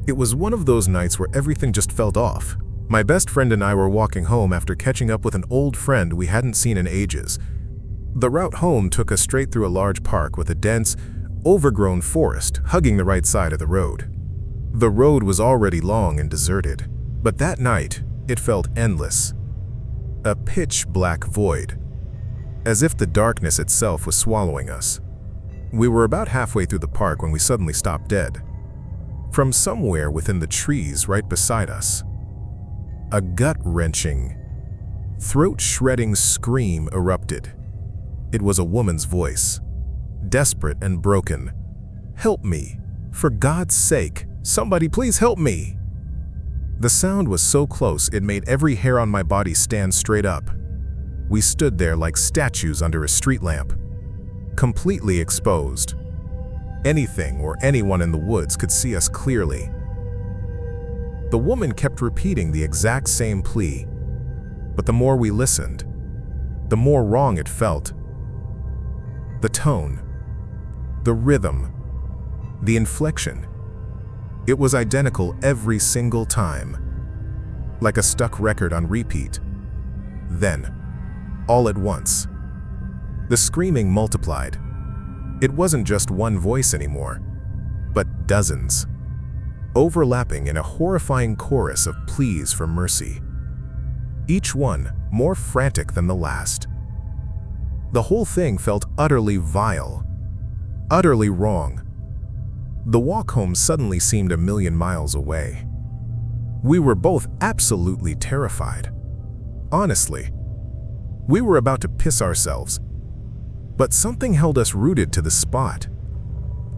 It was one of those nights where everything just felt off. My best friend and I were walking home after catching up with an old friend we hadn't seen in ages. The route home took us straight through a large park with a dense, overgrown forest hugging the right side of the road. The road was already long and deserted, but that night, it felt endless. A pitch-black void, as if the darkness itself was swallowing us. We were about halfway through the park when we suddenly stopped dead. From somewhere within the trees right beside us, a gut-wrenching, throat-shredding scream erupted. It was a woman's voice, desperate and broken. "Help me! For God's sake, somebody please help me!" The sound was so close it made every hair on my body stand straight up. We stood there like statues under a street lamp, completely exposed. Anything or anyone in the woods could see us clearly. The woman kept repeating the exact same plea, but the more we listened, the more wrong it felt. The tone, the rhythm, the inflection. It was identical every single time, like a stuck record on repeat. Then, all at once, the screaming multiplied. It wasn't just one voice anymore, but dozens, overlapping in a horrifying chorus of pleas for mercy. Each one more frantic than the last. The whole thing felt utterly vile, utterly wrong. The walk home suddenly seemed a million miles away. We were both absolutely terrified. Honestly, we were about to piss ourselves. But something held us rooted to the spot.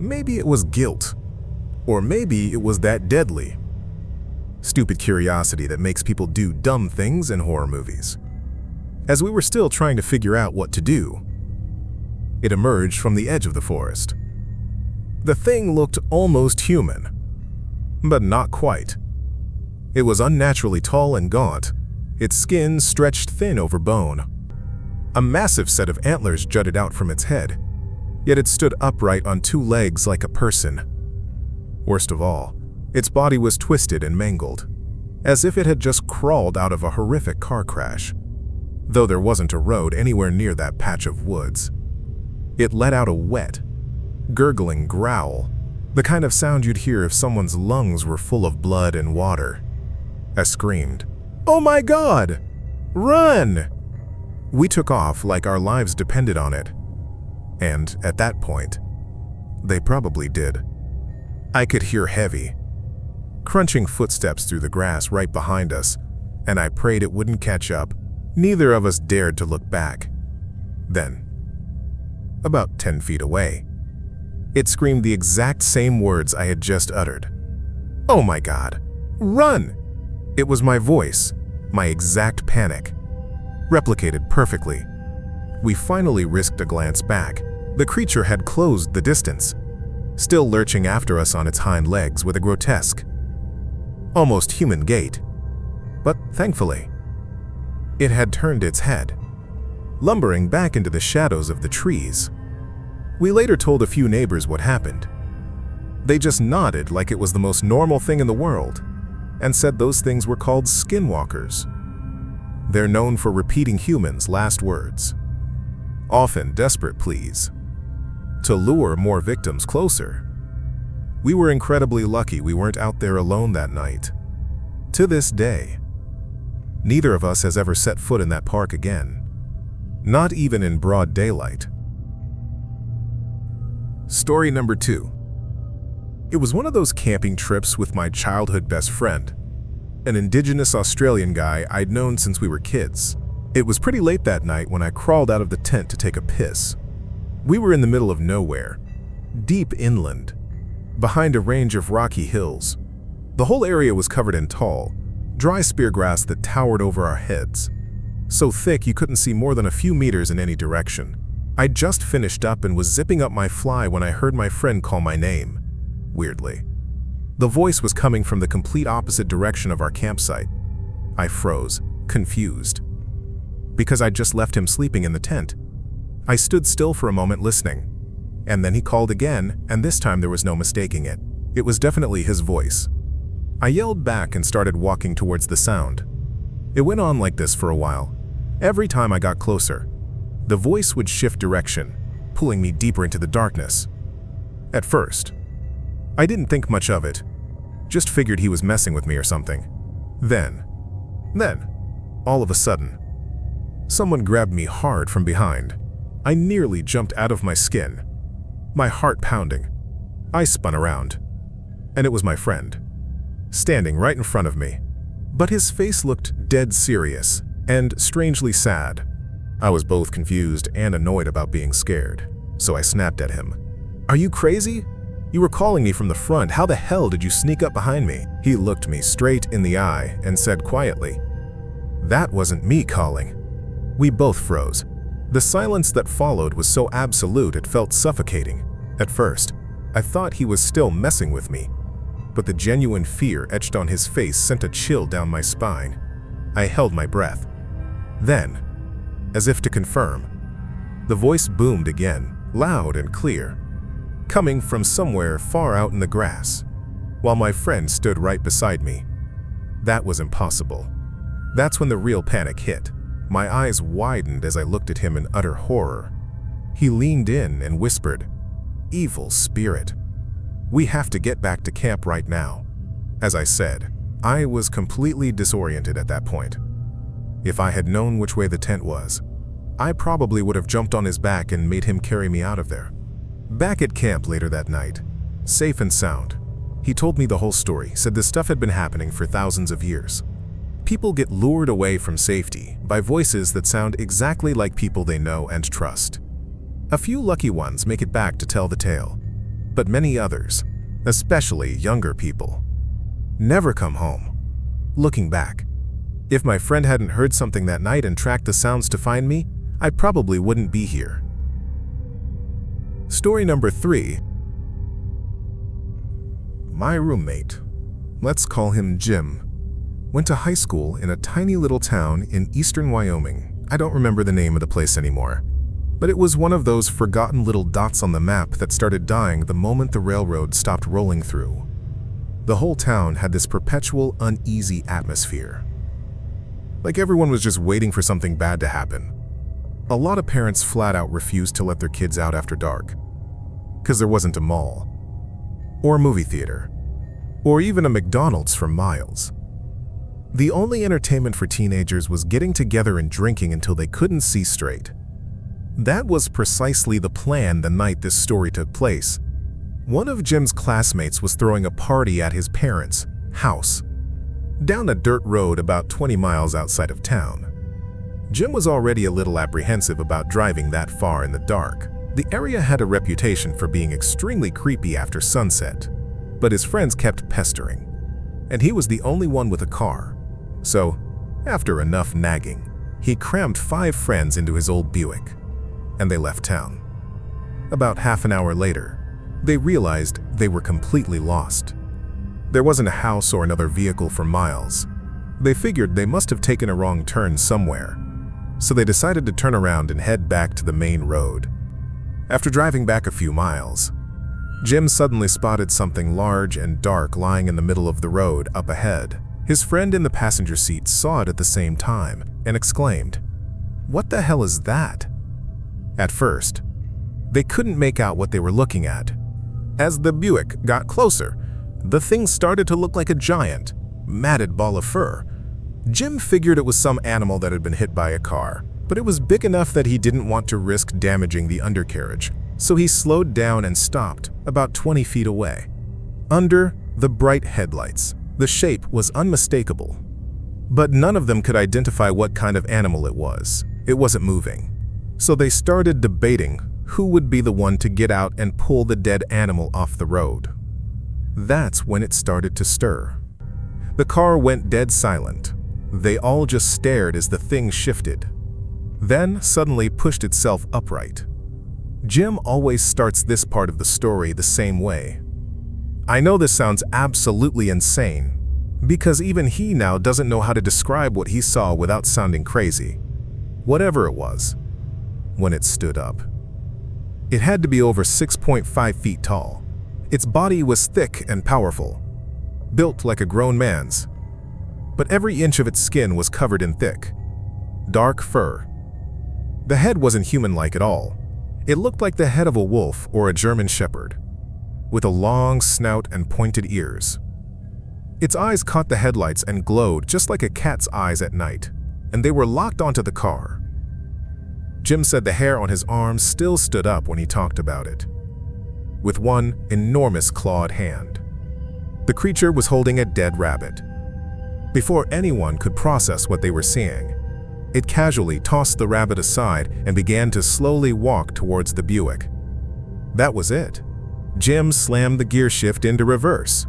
Maybe it was guilt, or maybe it was that deadly, stupid curiosity that makes people do dumb things in horror movies. As we were still trying to figure out what to do, it emerged from the edge of the forest. The thing looked almost human, but not quite. It was unnaturally tall and gaunt, its skin stretched thin over bone. A massive set of antlers jutted out from its head, yet it stood upright on two legs like a person. Worst of all, its body was twisted and mangled, as if it had just crawled out of a horrific car crash, though there wasn't a road anywhere near that patch of woods. It let out a wet, gurgling growl, the kind of sound you'd hear if someone's lungs were full of blood and water. I screamed, "Oh my God! Run!" We took off like our lives depended on it. And at that point, they probably did. I could hear heavy, crunching footsteps through the grass right behind us, and I prayed it wouldn't catch up. Neither of us dared to look back. Then, about 10 feet away, it screamed the exact same words I had just uttered. "Oh my God, run!" It was my voice, my exact panic, replicated perfectly. We finally risked a glance back. The creature had closed the distance, still lurching after us on its hind legs with a grotesque, almost human gait. But thankfully, it had turned its head, lumbering back into the shadows of the trees. We later told a few neighbors what happened. They just nodded like it was the most normal thing in the world, and said those things were called skinwalkers. They're known for repeating humans' last words, often desperate pleas, to lure more victims closer. We were incredibly lucky we weren't out there alone that night. To this day, neither of us has ever set foot in that park again, not even in broad daylight. Story number 2. It was one of those camping trips with my childhood best friend, an indigenous Australian guy I'd known since we were kids. It was pretty late that night when I crawled out of the tent to take a piss. We were in the middle of nowhere, deep inland, behind a range of rocky hills. The whole area was covered in tall, dry spear grass that towered over our heads, so thick you couldn't see more than a few meters in any direction. I'd just finished up and was zipping up my fly when I heard my friend call my name. Weirdly, the voice was coming from the complete opposite direction of our campsite. I froze, confused, because I'd just left him sleeping in the tent. I stood still for a moment listening, and then he called again, and this time there was no mistaking it. It was definitely his voice, I yelled back and started walking towards the sound. It went on like this for a while. Every time I got closer, the voice would shift direction, pulling me deeper into the darkness. At first, I didn't think much of it, just figured he was messing with me or something. Then, all of a sudden, someone grabbed me hard from behind. I nearly jumped out of my skin, my heart pounding. I spun around, and it was my friend, standing right in front of me. But his face looked dead serious and strangely sad. I was both confused and annoyed about being scared, so I snapped at him. "Are you crazy? You were calling me from the front. How the hell did you sneak up behind me?" He looked me straight in the eye and said quietly, "That wasn't me calling." We both froze. The silence that followed was so absolute it felt suffocating. At first, I thought he was still messing with me, but the genuine fear etched on his face sent a chill down my spine. I held my breath. Then, as if to confirm, the voice boomed again, loud and clear, coming from somewhere far out in the grass, while my friend stood right beside me. That was impossible. That's when the real panic hit. My eyes widened as I looked at him in utter horror. He leaned in and whispered, "Evil spirit. We have to get back to camp right now." As I said, I was completely disoriented at that point. If I had known which way the tent was, I probably would have jumped on his back and made him carry me out of there. Back at camp later that night, safe and sound, he told me the whole story, said this stuff had been happening for thousands of years. People get lured away from safety by voices that sound exactly like people they know and trust. A few lucky ones make it back to tell the tale, but many others, especially younger people, never come home. Looking back, if my friend hadn't heard something that night and tracked the sounds to find me, I probably wouldn't be here. Story number 3. My roommate, let's call him Jim, went to high school in a tiny little town in eastern Wyoming. I don't remember the name of the place anymore, but it was one of those forgotten little dots on the map that started dying the moment the railroad stopped rolling through. The whole town had this perpetual, uneasy atmosphere. Like everyone was just waiting for something bad to happen. A lot of parents flat out refused to let their kids out after dark, because there wasn't a mall, or a movie theater, or even a McDonald's for miles. The only entertainment for teenagers was getting together and drinking until they couldn't see straight. That was precisely the plan the night this story took place. One of Jim's classmates was throwing a party at his parents' house, down a dirt road about 20 miles outside of town. Jim was already a little apprehensive about driving that far in the dark. The area had a reputation for being extremely creepy after sunset, but his friends kept pestering, and he was the only one with a car. So, after enough nagging, he crammed 5 friends into his old Buick, and they left town. About half an hour later, they realized they were completely lost. There wasn't a house or another vehicle for miles. They figured they must have taken a wrong turn somewhere, so they decided to turn around and head back to the main road. After driving back a few miles, Jim suddenly spotted something large and dark lying in the middle of the road up ahead. His friend in the passenger seat saw it at the same time and exclaimed, "What the hell is that?" At first, they couldn't make out what they were looking at. As the Buick got closer, the thing started to look like a giant, matted ball of fur. Jim figured it was some animal that had been hit by a car, but it was big enough that he didn't want to risk damaging the undercarriage, so he slowed down and stopped about 20 feet away. Under the bright headlights, the shape was unmistakable, but none of them could identify what kind of animal it was. It wasn't moving, so they started debating who would be the one to get out and pull the dead animal off the road. That's when it started to stir. The car went dead silent. They all just stared as the thing shifted, then suddenly pushed itself upright. Jim always starts this part of the story the same way. I know this sounds absolutely insane, because even he now doesn't know how to describe what he saw without sounding crazy. Whatever it was, when it stood up, it had to be over 6.5 feet tall. Its body was thick and powerful. built like a grown man's. But every inch of its skin was covered in thick, dark fur. The head wasn't human-like at all. It looked like the head of a wolf or a German shepherd, with a long snout and pointed ears. Its eyes caught the headlights and glowed just like a cat's eyes at night, and they were locked onto the car. Jim said the hair on his arms still stood up when he talked about it, with one enormous clawed hand. The creature was holding a dead rabbit. Before anyone could process what they were seeing, it casually tossed the rabbit aside and began to slowly walk towards the Buick. That was it. Jim slammed the gear shift into reverse,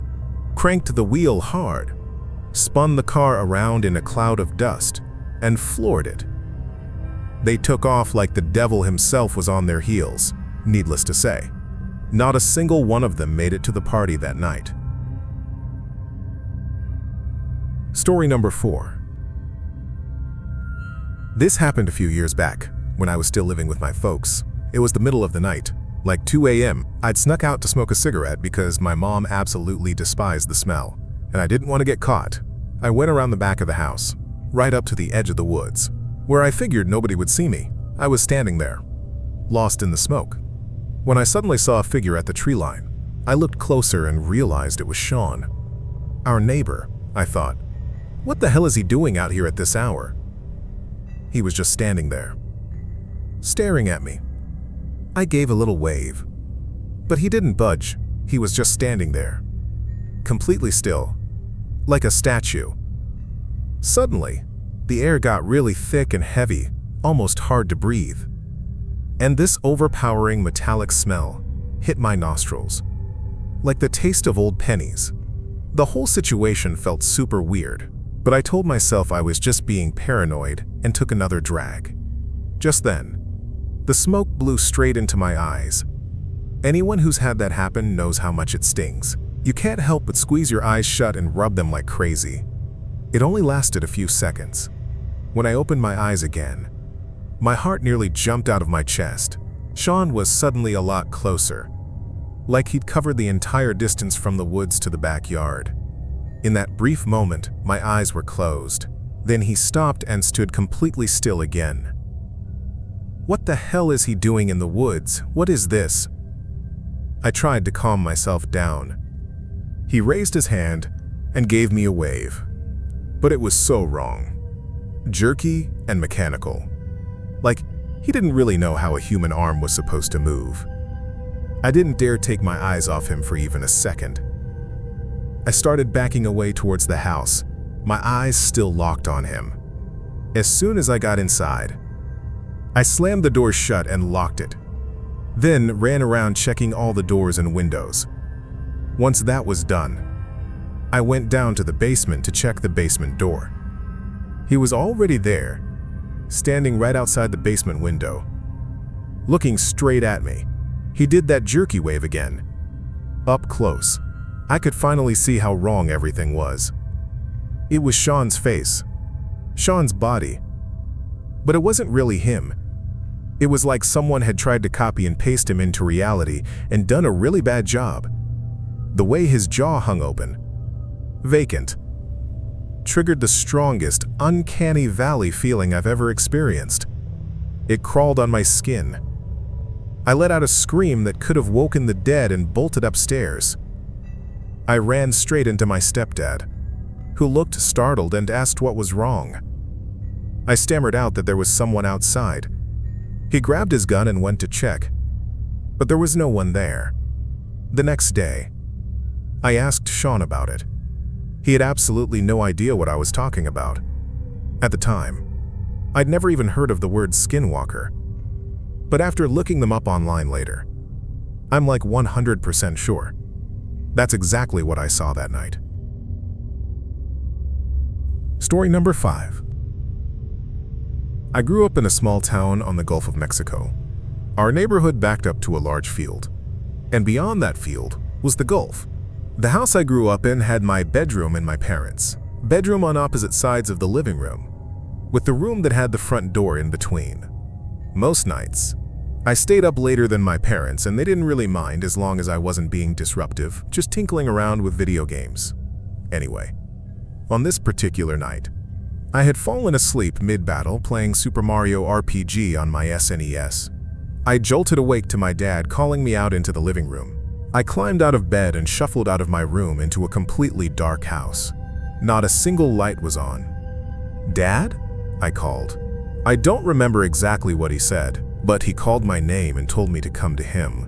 cranked the wheel hard, spun the car around in a cloud of dust, and floored it. They took off like the devil himself was on their heels. Needless to say, not a single one of them made it to the party that night. Story number 4. This happened a few years back, when I was still living with my folks. It was the middle of the night, like 2 a.m. I'd snuck out to smoke a cigarette because my mom absolutely despised the smell, and I didn't want to get caught. I went around the back of the house, right up to the edge of the woods, where I figured nobody would see me. I was standing there, lost in the smoke, when I suddenly saw a figure at the tree line. I looked closer and realized it was Sean, our neighbor. I thought, what the hell is he doing out here at this hour? He was just standing there, staring at me. I gave a little wave, but he didn't budge. He was just standing there, completely still, like a statue. Suddenly, the air got really thick and heavy, almost hard to breathe. And this overpowering metallic smell hit my nostrils, like the taste of old pennies. The whole situation felt super weird, but I told myself I was just being paranoid and took another drag. Just then, the smoke blew straight into my eyes. Anyone who's had that happen knows how much it stings. You can't help but squeeze your eyes shut and rub them like crazy. It only lasted a few seconds. When I opened my eyes again, my heart nearly jumped out of my chest. Sean was suddenly a lot closer, like he'd covered the entire distance from the woods to the backyard. In that brief moment, my eyes were closed. Then he stopped and stood completely still again. What the hell is he doing in the woods? What is this? I tried to calm myself down. He raised his hand and gave me a wave. But it was so wrong. Jerky and mechanical. Like, he didn't really know how a human arm was supposed to move. I didn't dare take my eyes off him for even a second. I started backing away towards the house, my eyes still locked on him. As soon as I got inside, I slammed the door shut and locked it, then ran around checking all the doors and windows. Once that was done, I went down to the basement to check the basement door. He was already there, standing right outside the basement window, looking straight at me. He did that jerky wave again. Up close, I could finally see how wrong everything was. It was Sean's face, Sean's body. But it wasn't really him. It was like someone had tried to copy and paste him into reality and done a really bad job. The way his jaw hung open, vacant, triggered the strongest, uncanny valley feeling I've ever experienced. It crawled on my skin. I let out a scream that could have woken the dead and bolted upstairs. I ran straight into my stepdad, who looked startled and asked what was wrong. I stammered out that there was someone outside. He grabbed his gun and went to check, but there was no one there. The next day, I asked Sean about it. He had absolutely no idea what I was talking about. At the time, I'd never even heard of the word Skinwalker. But after looking them up online later, I'm like 100% sure. That's exactly what I saw that night. Story number 5. I grew up in a small town on the Gulf of Mexico. Our neighborhood backed up to a large field, and beyond that field was the Gulf. The house I grew up in had my bedroom and my parents' bedroom on opposite sides of the living room, with the room that had the front door in between. Most nights, I stayed up later than my parents, and they didn't really mind as long as I wasn't being disruptive, just tinkling around with video games. Anyway, on this particular night, I had fallen asleep mid-battle playing Super Mario RPG on my SNES. I jolted awake to my dad calling me out into the living room. I climbed out of bed and shuffled out of my room into a completely dark house. Not a single light was on. "Dad?" I called. I don't remember exactly what he said, but he called my name and told me to come to him.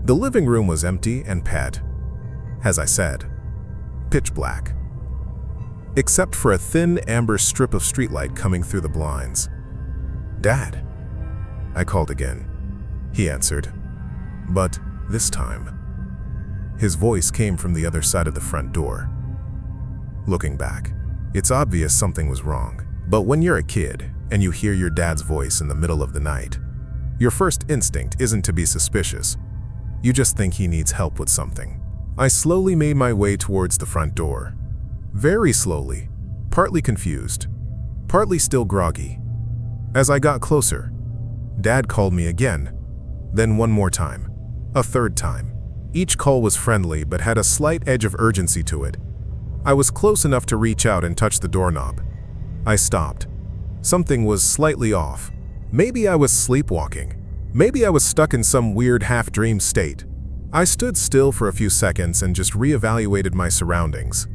The living room was empty and as I said, pitch black. Except for a thin amber strip of streetlight coming through the blinds. "Dad?" I called again. He answered, but this time, his voice came from the other side of the front door. Looking back, it's obvious something was wrong. But when you're a kid and you hear your dad's voice in the middle of the night, your first instinct isn't to be suspicious. You just think he needs help with something. I slowly made my way towards the front door. Very slowly, partly confused, partly still groggy. As I got closer, Dad called me again, then one more time, a third time. Each call was friendly but had a slight edge of urgency to it. I was close enough to reach out and touch the doorknob. I stopped. Something was slightly off. Maybe I was sleepwalking. Maybe I was stuck in some weird half-dream state. I stood still for a few seconds and just reevaluated my surroundings.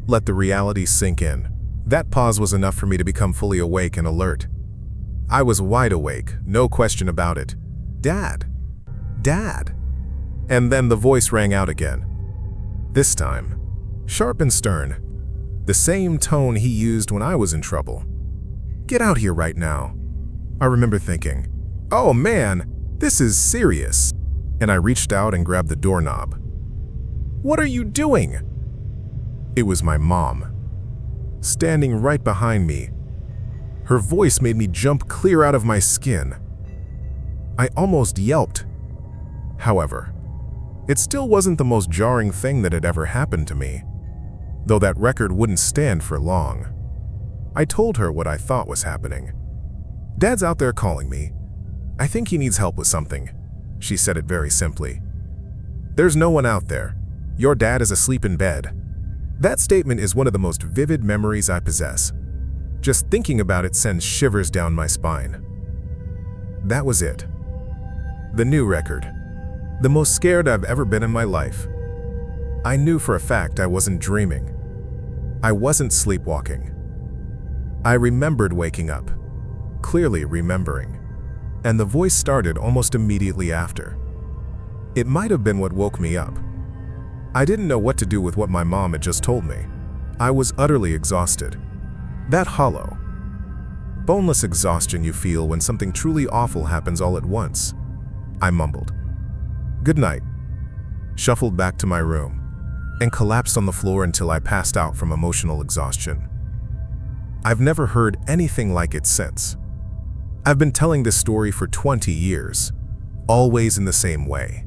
Let the reality sink in. That pause was enough for me to become fully awake and alert. I was wide awake, no question about it. "Dad! Dad!" And then the voice rang out again. This time, sharp and stern. The same tone he used when I was in trouble. "Get out here right now." I remember thinking, "Oh man, this is serious." And I reached out and grabbed the doorknob. "What are you doing?" It was my mom, standing right behind me. Her voice made me jump clear out of my skin. I almost yelped. However, it still wasn't the most jarring thing that had ever happened to me, though that record wouldn't stand for long. I told her what I thought was happening. "Dad's out there calling me. I think he needs help with something." She said it very simply. "There's no one out there. Your dad is asleep in bed." That statement is one of the most vivid memories I possess. Just thinking about it sends shivers down my spine. That was it. The new record. The most scared I've ever been in my life. I knew for a fact I wasn't dreaming. I wasn't sleepwalking. I remembered waking up, clearly remembering, and the voice started almost immediately after. It might have been what woke me up. I didn't know what to do with what my mom had just told me. I was utterly exhausted. That hollow, boneless exhaustion you feel when something truly awful happens all at once. I mumbled, "Good night," shuffled back to my room, and collapsed on the floor until I passed out from emotional exhaustion. I've never heard anything like it since. I've been telling this story for 20 years, always in the same way.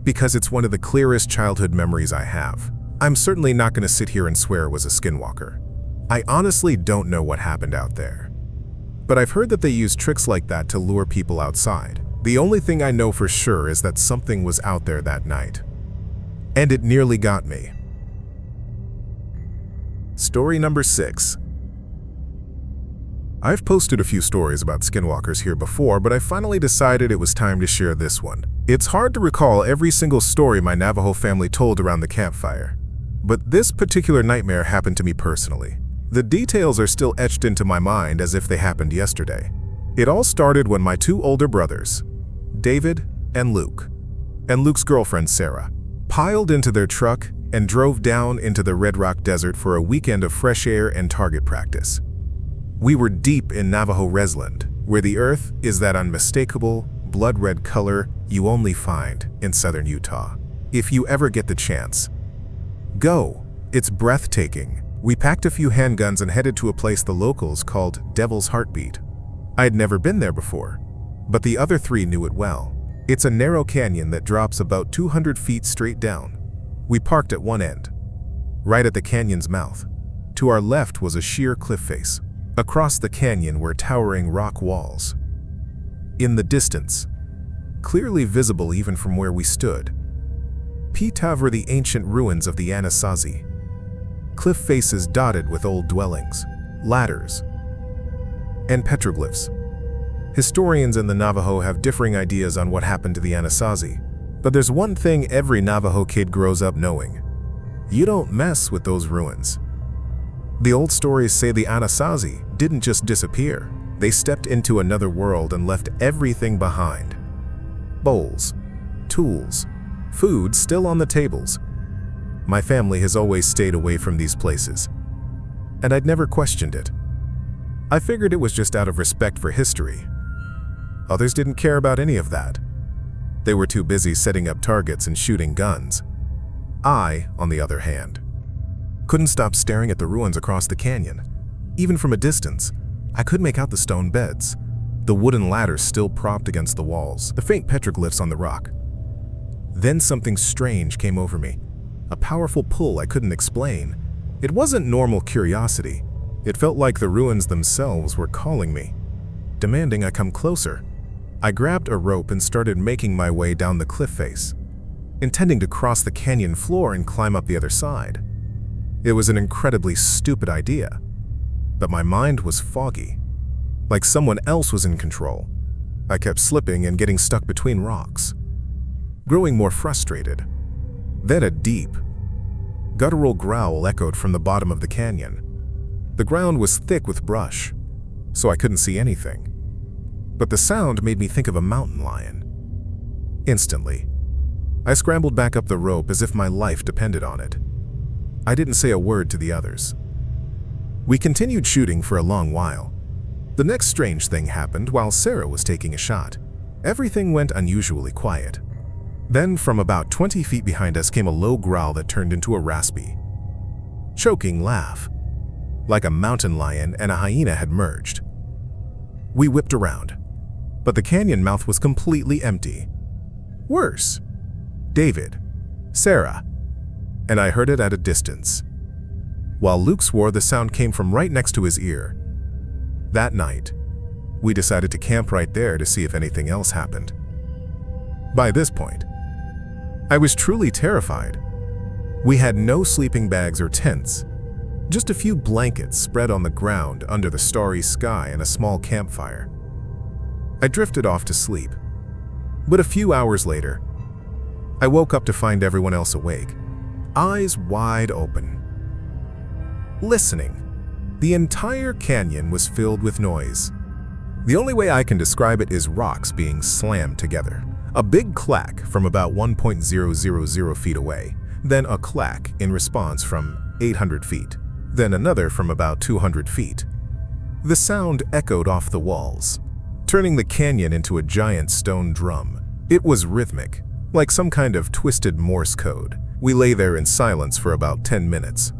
Because it's one of the clearest childhood memories I have. I'm certainly not going to sit here and swear it was a skinwalker. I honestly don't know what happened out there. But I've heard that they use tricks like that to lure people outside. The only thing I know for sure is that something was out there that night. And it nearly got me. Story number 6. I've posted a few stories about skinwalkers here before, but I finally decided it was time to share this one. It's hard to recall every single story my Navajo family told around the campfire, but this particular nightmare happened to me personally. The details are still etched into my mind as if they happened yesterday. It all started when my 2 older brothers, David and Luke's girlfriend Sarah, piled into their truck and drove down into the Red Rock Desert for a weekend of fresh air and target practice. We were deep in Navajo Resland, where the earth is that unmistakable, blood-red color you only find in southern Utah. If you ever get the chance, go. It's breathtaking. We packed a few handguns and headed to a place the locals called Devil's Heartbeat. I'd never been there before, but the other 3 knew it well. It's a narrow canyon that drops about 200 feet straight down. We parked at one end, right at the canyon's mouth. To our left was a sheer cliff face. Across the canyon were towering rock walls. In the distance, clearly visible even from where we stood, were the ancient ruins of the Anasazi. cliff faces dotted with old dwellings, ladders, and petroglyphs. Historians in the Navajo have differing ideas on what happened to the Anasazi, but there's one thing every Navajo kid grows up knowing: you don't mess with those ruins. The old stories say the Anasazi didn't just disappear, they stepped into another world and left everything behind. Bowls, tools, food still on the tables. My family has always stayed away from these places, and I'd never questioned it. I figured it was just out of respect for history. Others didn't care about any of that. They were too busy setting up targets and shooting guns. I, on the other hand, couldn't stop staring at the ruins across the canyon. Even from a distance, I could make out the stone beds, the wooden ladders still propped against the walls, the faint petroglyphs on the rock. Then something strange came over me, a powerful pull I couldn't explain. It wasn't normal curiosity. It felt like the ruins themselves were calling me, demanding I come closer. I grabbed a rope and started making my way down the cliff face, intending to cross the canyon floor and climb up the other side. It was an incredibly stupid idea, but my mind was foggy, like someone else was in control. I kept slipping and getting stuck between rocks, growing more frustrated. Then a deep, guttural growl echoed from the bottom of the canyon. The ground was thick with brush, so I couldn't see anything. But the sound made me think of a mountain lion. Instantly, I scrambled back up the rope as if my life depended on it. I didn't say a word to the others. We continued shooting for a long while. The next strange thing happened while Sarah was taking a shot. Everything went unusually quiet. Then, from about 20 feet behind us came a low growl that turned into a raspy, choking laugh, like a mountain lion and a hyena had merged. We whipped around, but the canyon mouth was completely empty. Worse, David, Sarah, and I heard it at a distance, while Luke swore the sound came from right next to his ear. That night, we decided to camp right there to see if anything else happened. By this point, I was truly terrified. We had no sleeping bags or tents, just a few blankets spread on the ground under the starry sky and a small campfire. I drifted off to sleep, but a few hours later, I woke up to find everyone else awake, eyes wide open, listening. The entire canyon was filled with noise. The only way I can describe it is rocks being slammed together. A big clack from about 1.000 feet away, then a clack in response from 800 feet, then another from about 200 feet. The sound echoed off the walls, turning the canyon into a giant stone drum. It was rhythmic, like some kind of twisted Morse code. We lay there in silence for about 10 minutes.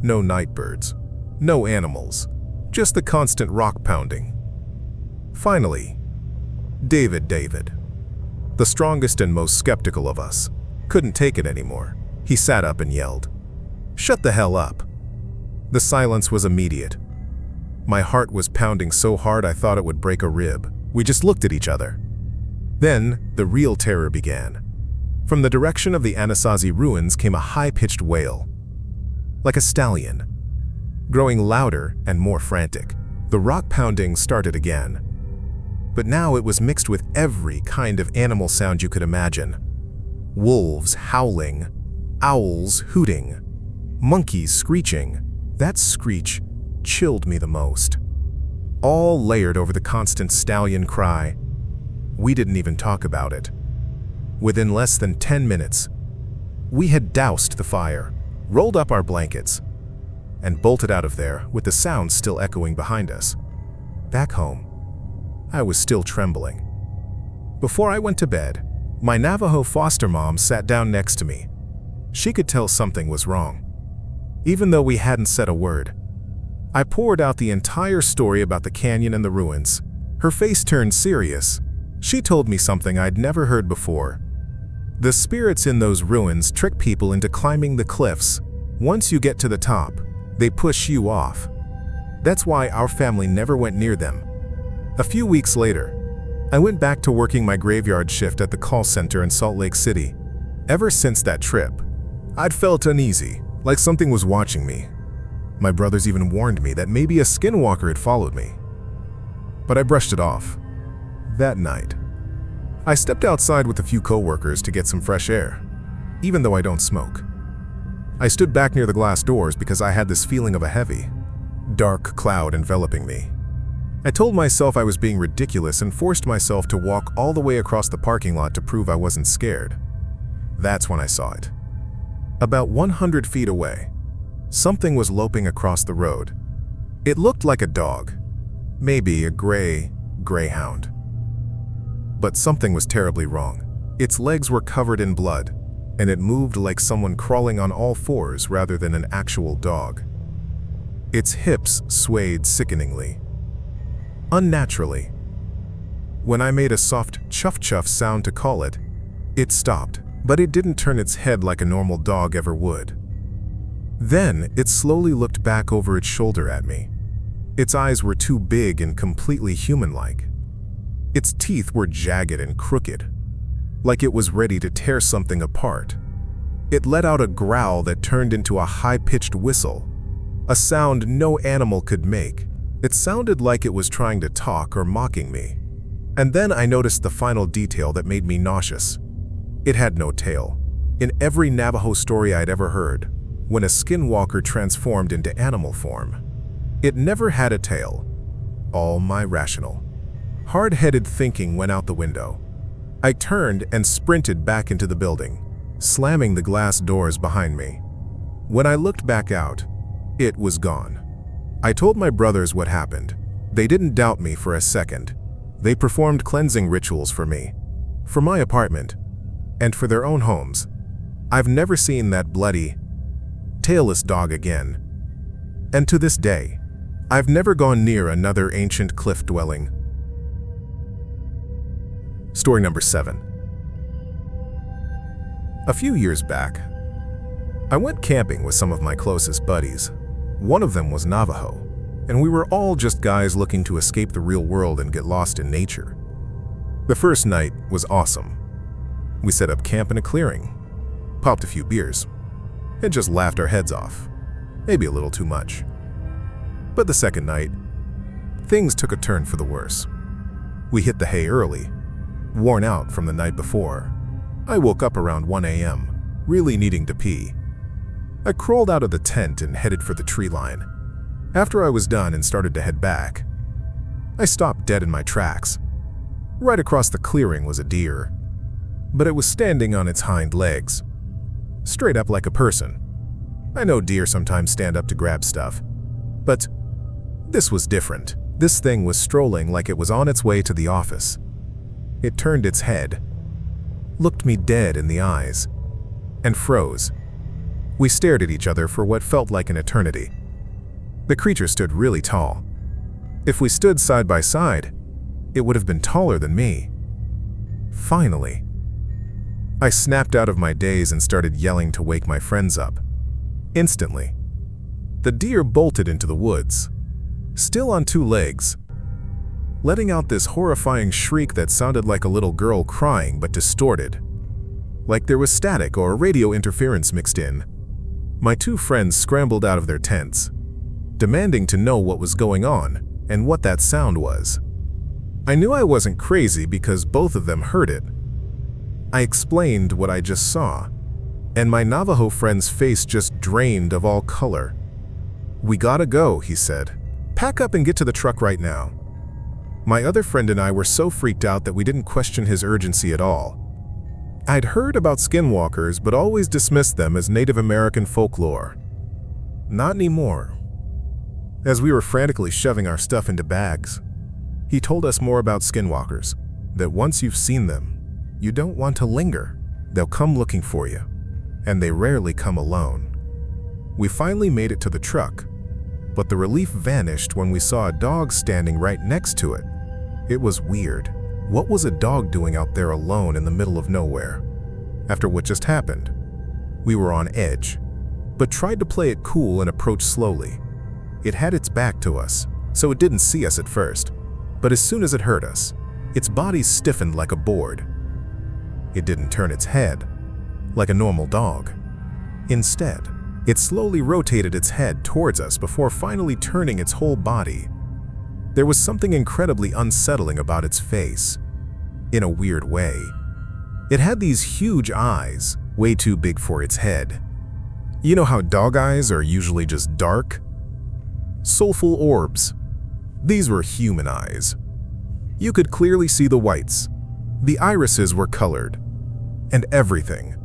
No night birds, no animals, just the constant rock pounding. Finally, David, the strongest and most skeptical of us, couldn't take it anymore. He sat up and yelled, "Shut the hell up." The silence was immediate. My heart was pounding so hard I thought it would break a rib. We just looked at each other. Then, the real terror began. From the direction of the Anasazi ruins came a high-pitched wail, like a stallion, growing louder and more frantic. The rock pounding started again, but now it was mixed with every kind of animal sound you could imagine. Wolves howling, owls hooting, monkeys screeching. That screech chilled me the most, all layered over the constant stallion cry. We didn't even talk about it. Within less than 10 minutes, we had doused the fire, rolled up our blankets, and bolted out of there with the sound still echoing behind us. Back home, I was still trembling. Before I went to bed, my Navajo foster mom sat down next to me. She could tell something was wrong, even though we hadn't said a word. I poured out the entire story about the canyon and the ruins. Her face turned serious. She told me something I'd never heard before. The spirits in those ruins trick people into climbing the cliffs. Once you get to the top, they push you off. That's why our family never went near them. A few weeks later, I went back to working my graveyard shift at the call center in Salt Lake City. Ever since that trip, I'd felt uneasy, like something was watching me. My brothers even warned me that maybe a skinwalker had followed me. But I brushed it off. That night, I stepped outside with a few coworkers to get some fresh air, even though I don't smoke. I stood back near the glass doors because I had this feeling of a heavy, dark cloud enveloping me. I told myself I was being ridiculous and forced myself to walk all the way across the parking lot to prove I wasn't scared. That's when I saw it. About 100 feet away, something was loping across the road. It looked like a dog, maybe a gray greyhound. But something was terribly wrong. Its legs were covered in blood, and it moved like someone crawling on all fours rather than an actual dog. Its hips swayed sickeningly, unnaturally. When I made a soft chuff-chuff sound to call it, it stopped, but it didn't turn its head like a normal dog ever would. Then it slowly looked back over its shoulder at me. Its eyes were too big and completely human-like. Its teeth were jagged and crooked, like it was ready to tear something apart. It let out a growl that turned into a high-pitched whistle, a sound no animal could make. It sounded like it was trying to talk or mocking me. And then I noticed the final detail that made me nauseous. It had no tail. In every Navajo story I'd ever heard, when a skinwalker transformed into animal form, it never had a tail. All my rational, hard-headed thinking went out the window. I turned and sprinted back into the building, slamming the glass doors behind me. When I looked back out, it was gone. I told my brothers what happened. They didn't doubt me for a second. They performed cleansing rituals for me, for my apartment, and for their own homes. I've never seen that bloody, tailless dog again. And to this day, I've never gone near another ancient cliff dwelling. Story number 7. A few years back, I went camping with some of my closest buddies. One of them was Navajo, and we were all just guys looking to escape the real world and get lost in nature. The first night was awesome. We set up camp in a clearing, popped a few beers, and just laughed our heads off, maybe a little too much. But the second night, things took a turn for the worse. We hit the hay early, worn out from the night before. I woke up around 1 a.m., really needing to pee. I crawled out of the tent and headed for the tree line. After I was done and started to head back, I stopped dead in my tracks. Right across the clearing was a deer, but it was standing on its hind legs, straight up like a person. I know deer sometimes stand up to grab stuff, but this was different. This thing was strolling like it was on its way to the office. It turned its head, looked me dead in the eyes, and froze. We stared at each other for what felt like an eternity. The creature stood really tall. If we stood side by side, it would have been taller than me. Finally, I snapped out of my daze and started yelling to wake my friends up. Instantly, the deer bolted into the woods, still on 2 legs, letting out this horrifying shriek that sounded like a little girl crying but distorted, like there was static or radio interference mixed in. My 2 friends scrambled out of their tents, demanding to know what was going on and what that sound was. I knew I wasn't crazy because both of them heard it. I explained what I just saw, and my Navajo friend's face just drained of all color. "We gotta go," he said. "Pack up and get to the truck right now." My other friend and I were so freaked out that we didn't question his urgency at all. I'd heard about skinwalkers but always dismissed them as Native American folklore. Not anymore. As we were frantically shoving our stuff into bags, he told us more about skinwalkers, that once you've seen them, you don't want to linger. They'll come looking for you, and they rarely come alone. We finally made it to the truck, but the relief vanished when we saw a dog standing right next to it. It was weird. What was a dog doing out there alone in the middle of nowhere? After what just happened, we were on edge, but tried to play it cool and approach slowly. It had its back to us, so it didn't see us at first, but as soon as it heard us, its body stiffened like a board. It didn't turn its head, like a normal dog. Instead, It slowly rotated its head towards us before finally turning its whole body. There was something incredibly unsettling about its face. In a weird way. It had these huge eyes, way too big for its head. You know how dog eyes are usually just dark? Soulful orbs. These were human eyes. You could clearly see the whites. The irises were colored. And everything.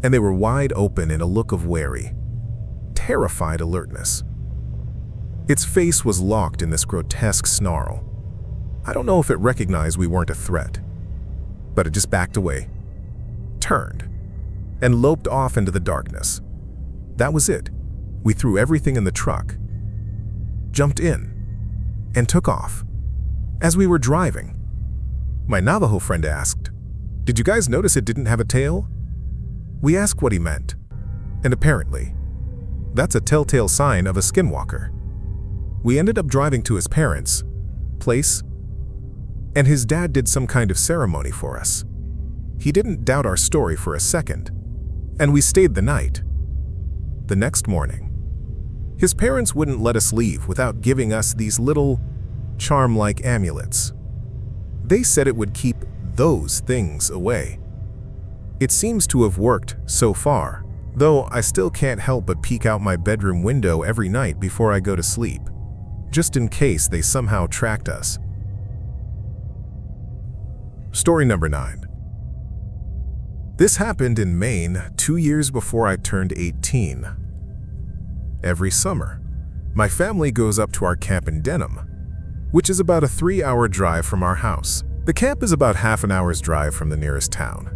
And they were wide open in a look of wary, terrified alertness. Its face was locked in this grotesque snarl. I don't know if it recognized we weren't a threat, but it just backed away, turned, and loped off into the darkness. That was it. We threw everything in the truck, jumped in, and took off. As we were driving, my Navajo friend asked, "Did you guys notice it didn't have a tail?" We asked what he meant, and apparently, that's a telltale sign of a skinwalker. We ended up driving to his parents' place, and his dad did some kind of ceremony for us. He didn't doubt our story for a second, and we stayed the night. The next morning, his parents wouldn't let us leave without giving us these little charm-like amulets. They said it would keep those things away. It seems to have worked so far, though I still can't help but peek out my bedroom window every night before I go to sleep, just in case they somehow tracked us. Story number 9. This happened in Maine 2 years before I turned 18. Every summer, my family goes up to our camp in Denham, which is about a 3-hour drive from our house. The camp is about half an hour's drive from the nearest town.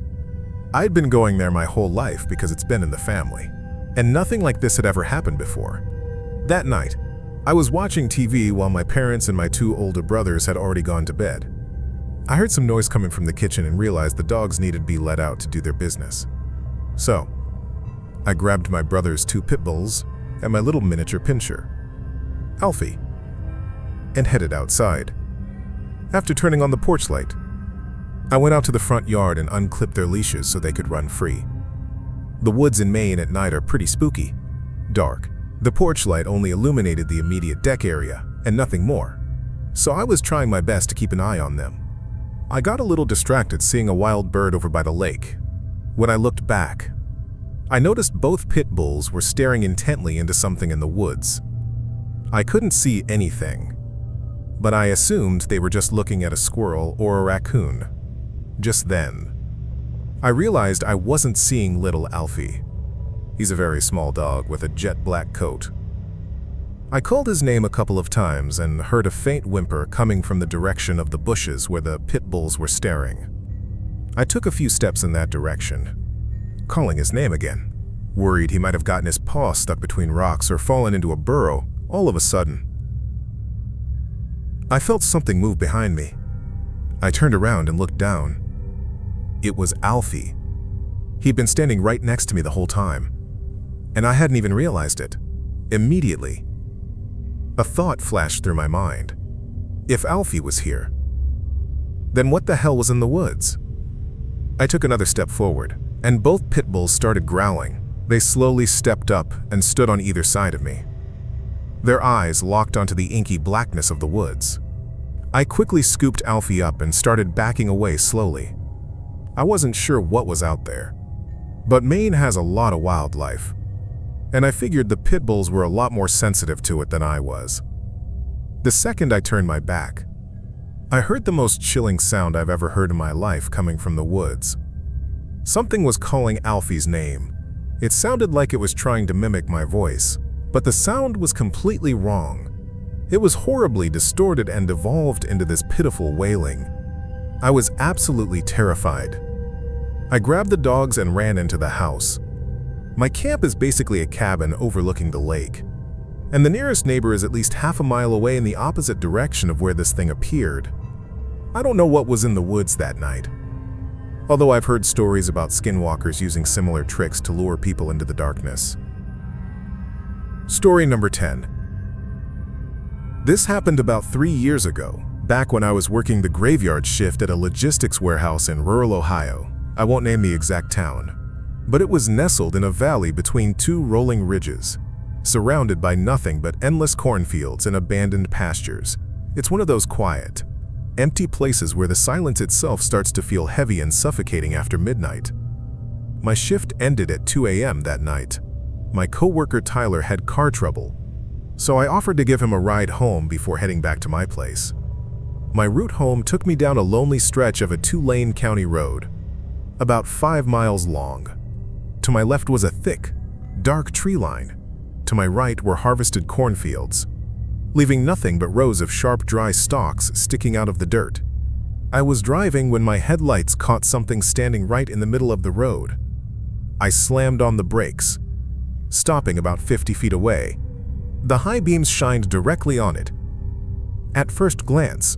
I'd been going there my whole life because it's been in the family, and nothing like this had ever happened before. That night, I was watching TV while my parents and my 2 older brothers had already gone to bed. I heard some noise coming from the kitchen and realized the dogs needed to be let out to do their business. So, I grabbed my brother's 2 pit bulls and my little miniature pinscher, Alfie, and headed outside. After turning on the porch light, I went out to the front yard and unclipped their leashes so they could run free. The woods in Maine at night are pretty spooky, dark. The porch light only illuminated the immediate deck area and nothing more, so I was trying my best to keep an eye on them. I got a little distracted seeing a wild bird over by the lake. When I looked back, I noticed both pit bulls were staring intently into something in the woods. I couldn't see anything, but I assumed they were just looking at a squirrel or a raccoon. Just then, I realized I wasn't seeing little Alfie. He's a very small dog with a jet black coat. I called his name a couple of times and heard a faint whimper coming from the direction of the bushes where the pit bulls were staring. I took a few steps in that direction, calling his name again, worried he might have gotten his paw stuck between rocks or fallen into a burrow. All of a sudden, I felt something move behind me. I turned around and looked down. It was Alfie. He'd been standing right next to me the whole time, and I hadn't even realized it. Immediately, a thought flashed through my mind. If Alfie was here, then what the hell was in the woods? I took another step forward, and both pit bulls started growling. They slowly stepped up and stood on either side of me. Their eyes locked onto the inky blackness of the woods. I quickly scooped Alfie up and started backing away slowly. I wasn't sure what was out there, but Maine has a lot of wildlife, and I figured the pit bulls were a lot more sensitive to it than I was. The second I turned my back, I heard the most chilling sound I've ever heard in my life coming from the woods. Something was calling Alfie's name. It sounded like it was trying to mimic my voice, but the sound was completely wrong. It was horribly distorted and evolved into this pitiful wailing. I was absolutely terrified. I grabbed the dogs and ran into the house. My camp is basically a cabin overlooking the lake, and the nearest neighbor is at least half a mile away in the opposite direction of where this thing appeared. I don't know what was in the woods that night, although I've heard stories about skinwalkers using similar tricks to lure people into the darkness. Story number 10. This happened about 3 years ago, back when I was working the graveyard shift at a logistics warehouse in rural Ohio. I won't name the exact town. but it was nestled in a valley between two rolling ridges, surrounded by nothing but endless cornfields and abandoned pastures. It's one of those quiet, empty places where the silence itself starts to feel heavy and suffocating after midnight. My shift ended at 2 a.m. that night. My coworker Tyler had car trouble, so I offered to give him a ride home before heading back to my place. My route home took me down a lonely stretch of a 2-lane county road, about 5 miles long. To my left was a thick, dark tree line. To my right were harvested cornfields, leaving nothing but rows of sharp, dry stalks sticking out of the dirt. I was driving when my headlights caught something standing right in the middle of the road. I slammed on the brakes, stopping about 50 feet away. The high beams shined directly on it. At first glance,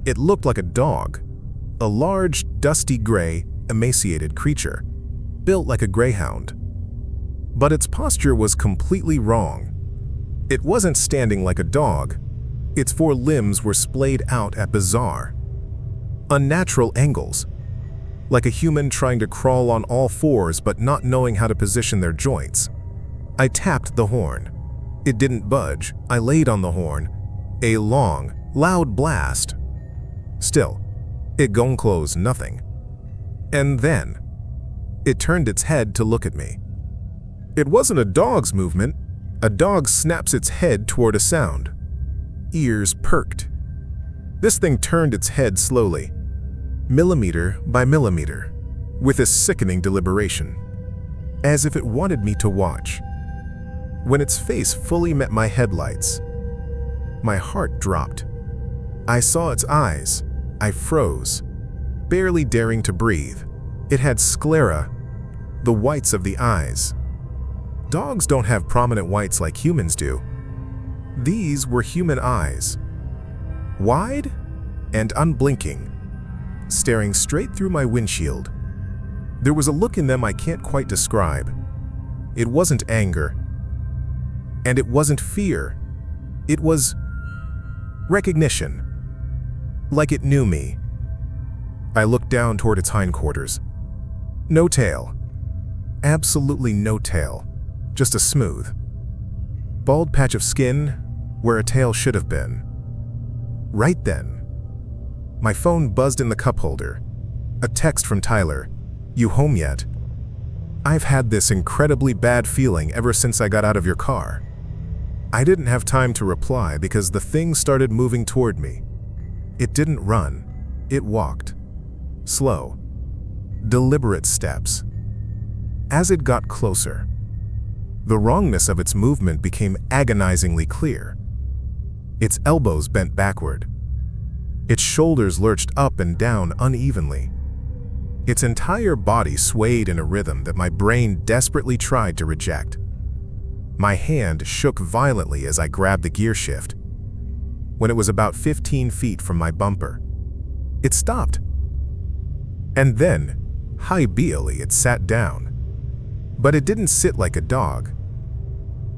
it looked like a dog, a large, dusty gray, emaciated creature, built like a greyhound. But its posture was completely wrong. It wasn't standing like a dog. Its 4 limbs were splayed out at bizarre, unnatural angles, like a human trying to crawl on all 4s but not knowing how to position their joints. I tapped the horn. It didn't budge. I laid on the horn. A long, loud blast. Still, it closed nothing. And then, it turned its head to look at me. It wasn't a dog's movement. A dog snaps its head toward a sound. Ears perked. This thing turned its head slowly, millimeter by millimeter, with a sickening deliberation, as if it wanted me to watch. When its face fully met my headlights, my heart dropped. I saw its eyes. I froze, barely daring to breathe. It had sclera, the whites of the eyes. Dogs don't have prominent whites like humans do. These were human eyes, wide and unblinking, staring straight through my windshield. There was a look in them I can't quite describe. It wasn't anger, and it wasn't fear. It was recognition, like it knew me. I looked down toward its hindquarters. No tail. Absolutely no tail. Just a smooth, bald patch of skin where a tail should have been. Right then, my phone buzzed in the cup holder. A text from Tyler. "You home yet? I've had this incredibly bad feeling ever since I got out of your car." I didn't have time to reply because the thing started moving toward me. It didn't run. It walked. Slow, deliberate steps. As it got closer, the wrongness of its movement became agonizingly clear. Its elbows bent backward. Its shoulders lurched up and down unevenly. Its entire body swayed in a rhythm that my brain desperately tried to reject. My hand shook violently as I grabbed the gear shift. When it was about 15 feet from my bumper, it stopped. And then, ideally, it sat down. But it didn't sit like a dog.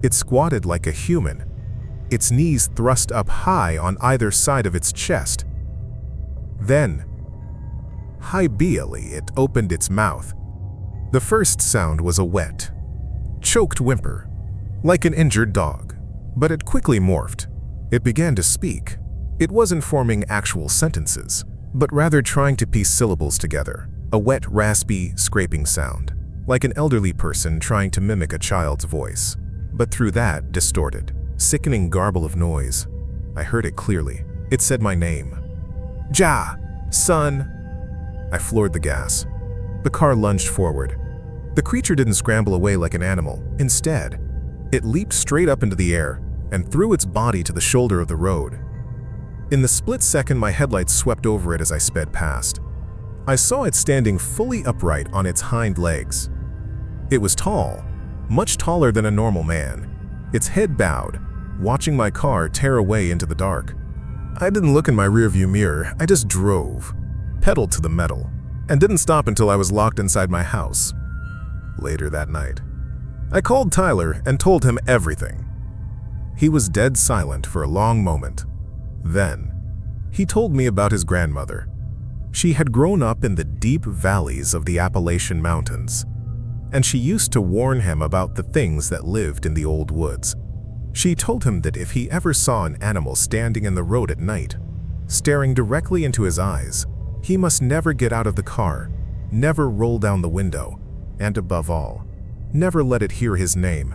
It squatted like a human, its knees thrust up high on either side of its chest. Then, ideally, it opened its mouth. The first sound was a wet, choked whimper, like an injured dog. But it quickly morphed. It began to speak. It wasn't forming actual sentences, but rather trying to piece syllables together. A wet, raspy, scraping sound, like an elderly person trying to mimic a child's voice. But through that distorted, sickening garble of noise, I heard it clearly. It said my name. "Ja, son." I floored the gas. The car lunged forward. The creature didn't scramble away like an animal. Instead, it leaped straight up into the air and threw its body to the shoulder of the road. In the split second, my headlights swept over it as I sped past. I saw it standing fully upright on its hind legs. It was tall, much taller than a normal man. Its head bowed, watching my car tear away into the dark. I didn't look in my rearview mirror. I just drove, pedaled to the metal, and didn't stop until I was locked inside my house. Later that night, I called Tyler and told him everything. He was dead silent for a long moment. Then, he told me about his grandmother. She had grown up in the deep valleys of the Appalachian Mountains. and she used to warn him about the things that lived in the old woods. She told him that if he ever saw an animal standing in the road at night, staring directly into his eyes, he must never get out of the car, never roll down the window, and above all, never let it hear his name.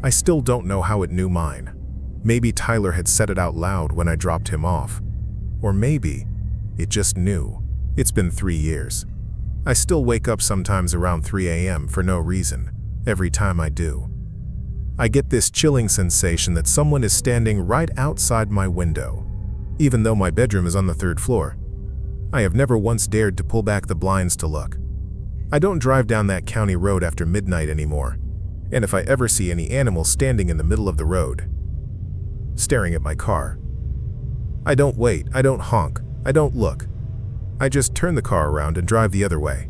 I still don't know how it knew mine. Maybe Tyler had said it out loud when I dropped him off. Or maybe it just knew. It's been 3 years. I still wake up sometimes around 3 a.m. for no reason, every time I do. I get this chilling sensation that someone is standing right outside my window, even though my bedroom is on the 3rd floor. I have never once dared to pull back the blinds to look. I don't drive down that county road after midnight anymore, and if I ever see any animal standing in the middle of the road, staring at my car, I don't wait, I don't honk, I don't look. I just turn the car around and drive the other way.